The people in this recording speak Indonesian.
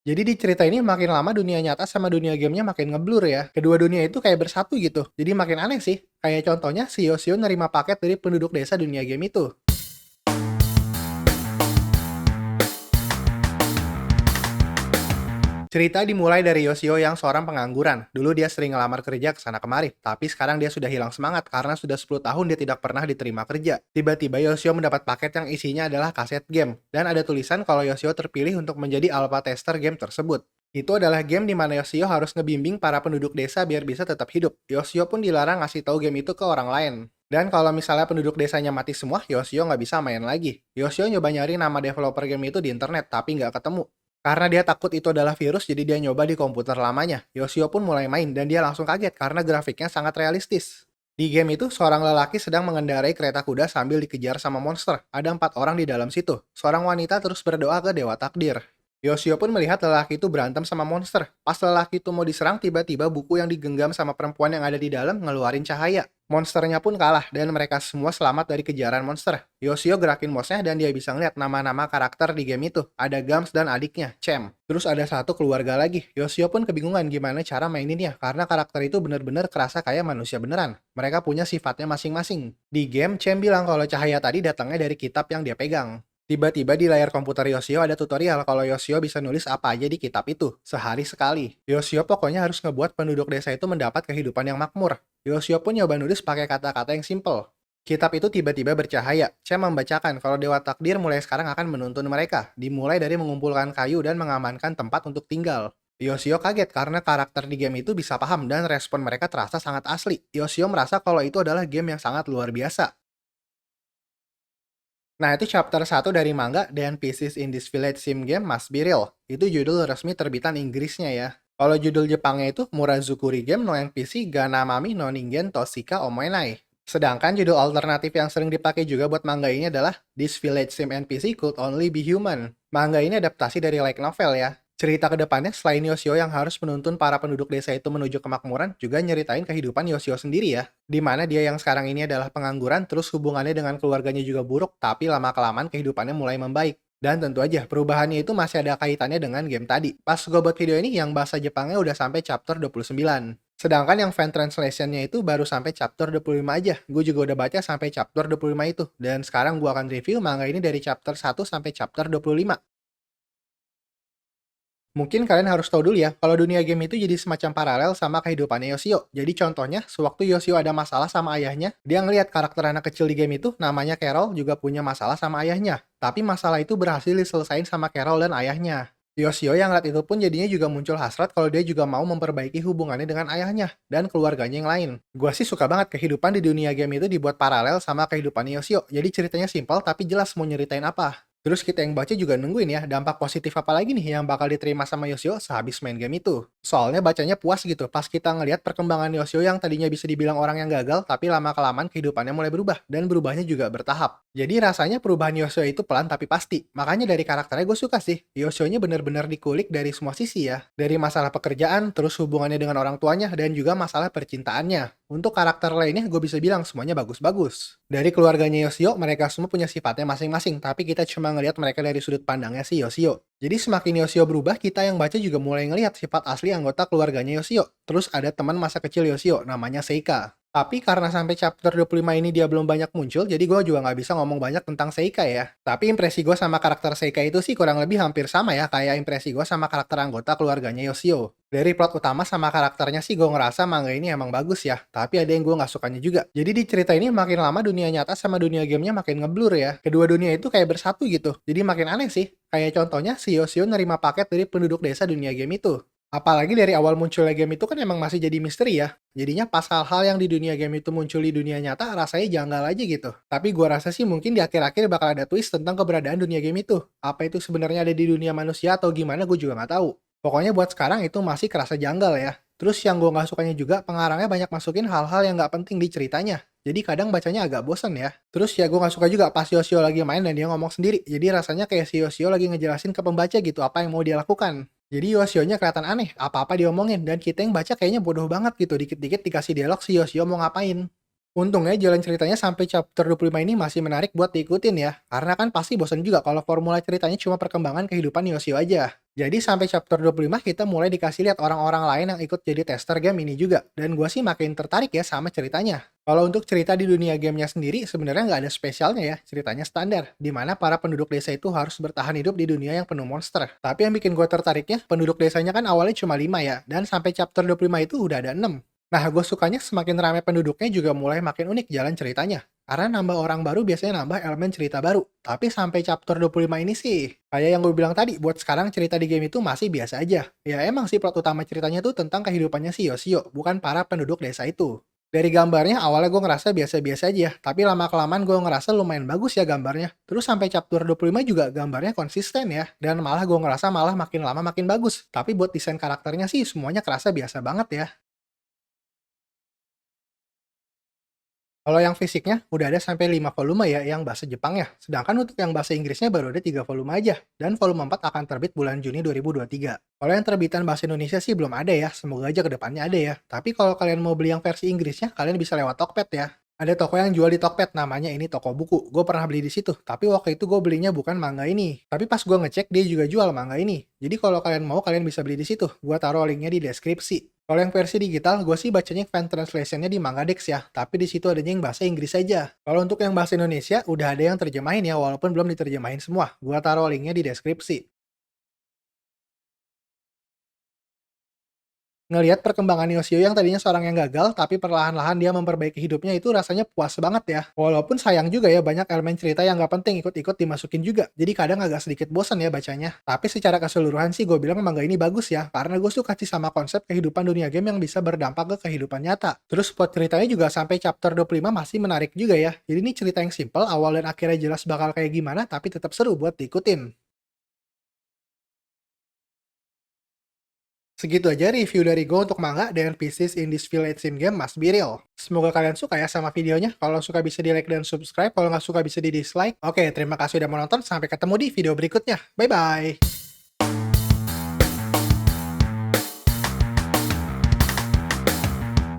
Jadi di cerita ini makin lama dunia nyata sama dunia gamenya makin ngeblur ya. Kedua dunia itu kayak bersatu gitu. Jadi makin aneh sih. Kayak contohnya si Yoshio nerima paket dari penduduk desa dunia game itu. Cerita dimulai dari Yoshio yang seorang pengangguran. Dulu dia sering ngelamar kerja ke sana kemari, tapi sekarang dia sudah hilang semangat karena sudah 10 tahun dia tidak pernah diterima kerja. Tiba-tiba Yoshio mendapat paket yang isinya adalah kaset game, dan ada tulisan kalau Yoshio terpilih untuk menjadi alpha tester game tersebut. Itu adalah game di mana Yoshio harus ngebimbing para penduduk desa biar bisa tetap hidup. Yoshio pun dilarang ngasih tahu game itu ke orang lain. Dan kalau misalnya penduduk desanya mati semua, Yoshio nggak bisa main lagi. Yoshio nyoba nyari nama developer game itu di internet, tapi nggak ketemu. Karena dia takut itu adalah virus, jadi dia nyoba di komputer lamanya. Yoshio pun mulai main dan dia langsung kaget karena grafiknya sangat realistis. Di game itu, seorang lelaki sedang mengendarai kereta kuda sambil dikejar sama monster. Ada 4 orang di dalam situ. Seorang wanita terus berdoa ke dewa takdir. Yoshio pun melihat lelaki itu berantem sama monster. Pas lelaki itu mau diserang, tiba-tiba buku yang digenggam sama perempuan yang ada di dalam ngeluarin cahaya. Monsternya pun kalah dan mereka semua selamat dari kejaran monster. Yoshio gerakin mouse-nya dan dia bisa ngeliat nama-nama karakter di game itu. Ada Gams dan adiknya, Cem. Terus ada satu keluarga lagi. Yoshio pun kebingungan gimana cara maininnya karena karakter itu bener-bener kerasa kayak manusia beneran. Mereka punya sifatnya masing-masing. Di game, Cem bilang kalau cahaya tadi datangnya dari kitab yang dia pegang. Tiba-tiba di layar komputer Yoshio ada tutorial kalau Yoshio bisa nulis apa aja di kitab itu, sehari sekali. Yoshio pokoknya harus ngebuat penduduk desa itu mendapat kehidupan yang makmur. Yoshio pun nyoba nulis pakai kata-kata yang simple. Kitab itu tiba-tiba bercahaya. Saya membacakan kalau Dewa Takdir mulai sekarang akan menuntun mereka, dimulai dari mengumpulkan kayu dan mengamankan tempat untuk tinggal. Yoshio kaget karena karakter di game itu bisa paham dan respon mereka terasa sangat asli. Yoshio merasa kalau itu adalah game yang sangat luar biasa. Nah, itu chapter 1 dari manga The NPCs in this village sim game must be real. Itu judul resmi terbitan Inggrisnya ya. Kalau judul Jepangnya itu Murazukuri Game no NPC Ganamami no Ningen Toshika Omoenai. Sedangkan judul alternatif yang sering dipakai juga buat manga ini adalah This Village Sim NPC Could Only Be Human. Manga ini adaptasi dari light novel ya. Cerita kedepannya selain Yoshio yang harus menuntun para penduduk desa itu menuju kemakmuran, juga nyeritain kehidupan Yoshio sendiri ya. Di mana dia yang sekarang ini adalah pengangguran, terus hubungannya dengan keluarganya juga buruk, tapi lama-kelamaan kehidupannya mulai membaik. Dan tentu aja, perubahannya itu masih ada kaitannya dengan game tadi. Pas gue buat video ini, yang bahasa Jepangnya udah sampai chapter 29. Sedangkan yang fan translationnya itu baru sampai chapter 25 aja. Gue juga udah baca sampai chapter 25 itu. Dan sekarang gue akan review manga ini dari chapter 1 sampai chapter 25. Mungkin kalian harus tahu dulu ya, kalau dunia game itu jadi semacam paralel sama kehidupannya Yoshio. Jadi contohnya, sewaktu Yoshio ada masalah sama ayahnya, dia ngelihat karakter anak kecil di game itu, namanya Carol, juga punya masalah sama ayahnya. Tapi masalah itu berhasil diselesain sama Carol dan ayahnya. Yoshio yang ngeliat itu pun jadinya juga muncul hasrat kalau dia juga mau memperbaiki hubungannya dengan ayahnya dan keluarganya yang lain. Gua sih suka banget kehidupan di dunia game itu dibuat paralel sama kehidupannya Yoshio. Jadi ceritanya simpel tapi jelas mau nyeritain apa. Terus kita yang baca juga nungguin ya, dampak positif apa lagi nih yang bakal diterima sama Yoshio sehabis main game itu. Soalnya bacanya puas gitu, pas kita ngelihat perkembangan Yoshio yang tadinya bisa dibilang orang yang gagal, tapi lama-kelamaan kehidupannya mulai berubah, dan berubahnya juga bertahap. Jadi rasanya perubahan Yoshio itu pelan tapi pasti. Makanya dari karakternya gue suka sih, Yoshio-nya bener-bener dikulik dari semua sisi ya. Dari masalah pekerjaan, terus hubungannya dengan orang tuanya, dan juga masalah percintaannya. Untuk karakter lainnya gue bisa bilang semuanya bagus-bagus. Dari keluarganya Yoshio, mereka semua punya sifatnya masing-masing, tapi kita cuma ngelihat mereka dari sudut pandangnya si Yoshio. Jadi semakin Yoshio berubah, kita yang baca juga mulai ngelihat sifat asli anggota keluarganya Yoshio. Terus ada teman masa kecil Yoshio, namanya Seika. Tapi karena sampai chapter 25 ini dia belum banyak muncul, jadi gue juga nggak bisa ngomong banyak tentang Seika ya. Tapi impresi gue sama karakter Seika itu sih kurang lebih hampir sama ya, kayak impresi gue sama karakter anggota keluarganya Yoshio. Dari plot utama sama karakternya sih gue ngerasa manga ini emang bagus ya, tapi ada yang gue nggak sukanya juga. Jadi di cerita ini makin lama dunia nyata sama dunia gamenya makin ngeblur ya. Kedua dunia itu kayak bersatu gitu, jadi makin aneh sih. Kayak contohnya si Yoshio nerima paket dari penduduk desa dunia game itu. Apalagi dari awal munculnya game itu kan emang masih jadi misteri ya. Jadinya pas hal-hal yang di dunia game itu muncul di dunia nyata rasanya janggal aja gitu. Tapi gua rasa sih mungkin di akhir-akhir bakal ada twist tentang keberadaan dunia game itu. Apa itu sebenarnya ada di dunia manusia atau gimana gue juga nggak tahu. Pokoknya buat sekarang itu masih kerasa janggal ya. Terus yang gue nggak sukanya juga pengarangnya banyak masukin hal-hal yang nggak penting di ceritanya. Jadi kadang bacanya agak bosen ya. Terus ya gue nggak suka juga pas Yoshio lagi main dan dia ngomong sendiri. Jadi rasanya kayak si Yoshio lagi ngejelasin ke pembaca gitu apa yang mau dia lakukan. Jadi Yoshio-nya kelihatan aneh, apa-apa diomongin, dan kita yang baca kayaknya bodoh banget gitu, dikit-dikit dikasih dialog si Yoshio mau ngapain. Untungnya jalan ceritanya sampai chapter 25 ini masih menarik buat diikutin ya. Karena kan pasti bosan juga kalau formula ceritanya cuma perkembangan kehidupan Yoshio aja. Jadi sampai chapter 25 kita mulai dikasih lihat orang-orang lain yang ikut jadi tester game ini juga. Dan gua sih makin tertarik ya sama ceritanya. Kalau untuk cerita di dunia gamenya sendiri sebenarnya nggak ada spesialnya ya. Ceritanya standar. Dimana para penduduk desa itu harus bertahan hidup di dunia yang penuh monster. Tapi yang bikin gua tertariknya, penduduk desanya kan awalnya cuma 5 ya. Dan sampai chapter 25 itu udah ada 6. Nah, gue sukanya semakin ramai penduduknya juga mulai makin unik jalan ceritanya. Karena nambah orang baru biasanya nambah elemen cerita baru. Tapi sampai chapter 25 ini sih, kayak yang gue bilang tadi, buat sekarang cerita di game itu masih biasa aja. Ya emang sih plot utama ceritanya tuh tentang kehidupannya si Yoshio, bukan para penduduk desa itu. Dari gambarnya awalnya gue ngerasa biasa-biasa aja, tapi lama-kelamaan gue ngerasa lumayan bagus ya gambarnya. Terus sampai chapter 25 juga gambarnya konsisten ya, dan malah gue ngerasa malah makin lama makin bagus. Tapi buat desain karakternya sih semuanya kerasa biasa banget ya. Kalau yang fisiknya udah ada sampai 5 volume ya yang bahasa Jepang ya. Sedangkan untuk yang bahasa Inggrisnya baru ada 3 volume aja. Dan volume 4 akan terbit bulan Juni 2023. Kalau yang terbitan bahasa Indonesia sih belum ada ya. Semoga aja kedepannya ada ya. Tapi kalau kalian mau beli yang versi Inggrisnya, kalian bisa lewat Tokped ya. Ada toko yang jual di Tokped, namanya ini toko buku. Gue pernah beli di situ, tapi waktu itu gue belinya bukan manga ini. Tapi pas gue ngecek, dia juga jual manga ini. Jadi kalau kalian mau, kalian bisa beli di situ. Gue taruh linknya di deskripsi. Kalau yang versi digital, gue sih bacanya fan translationnya di Mangadex ya, tapi di situ adanya yang bahasa Inggris aja. Kalau untuk yang bahasa Indonesia, udah ada yang terjemahin ya, walaupun belum diterjemahin semua. Gue taruh linknya di deskripsi. Ngelihat perkembangan Yoshio yang tadinya seorang yang gagal, tapi perlahan-lahan dia memperbaiki hidupnya itu rasanya puas banget ya. Walaupun sayang juga ya banyak elemen cerita yang nggak penting ikut-ikut dimasukin juga. Jadi kadang agak sedikit bosan ya bacanya. Tapi secara keseluruhan sih gue bilang manga ini bagus ya, karena gue suka sih sama konsep kehidupan dunia game yang bisa berdampak ke kehidupan nyata. Terus plot ceritanya juga sampai chapter 25 masih menarik juga ya. Jadi ini cerita yang simple, awal dan akhirnya jelas bakal kayak gimana, tapi tetap seru buat diikutin. Segitu aja review dari gue untuk manga dan Pieces in this Village Sim Game Must Be Real. Semoga kalian suka ya sama videonya. Kalau suka bisa di like dan subscribe. Kalau nggak suka bisa di dislike. Oke, terima kasih udah menonton. Sampai ketemu di video berikutnya. Bye-bye.